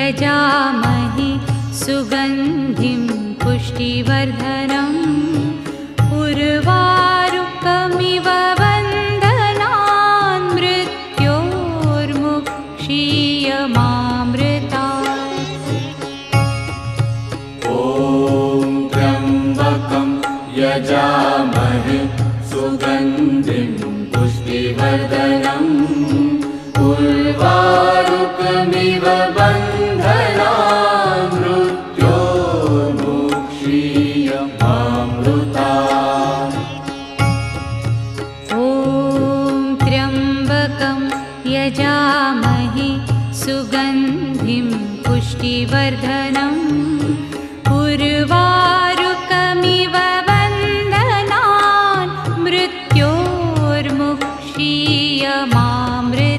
यजामहे सुगन्धिं पुष्टिवर्धनम् उर्वारुकमिव बन्धनान् मृत्योर्मुक्षीयमामृतात्। ॐ त्र्यम्बकं यजामहे सुगन्धिं पुष्टिवर्धनम् उर्वारुकमिव बन्धनान् मृत्योर्मुक्षीयमामृतात्। ॐ त्र्यम्बकं यजामहे सुगन्धिं पुष्टिवर्धनम् उर्वारुकमिव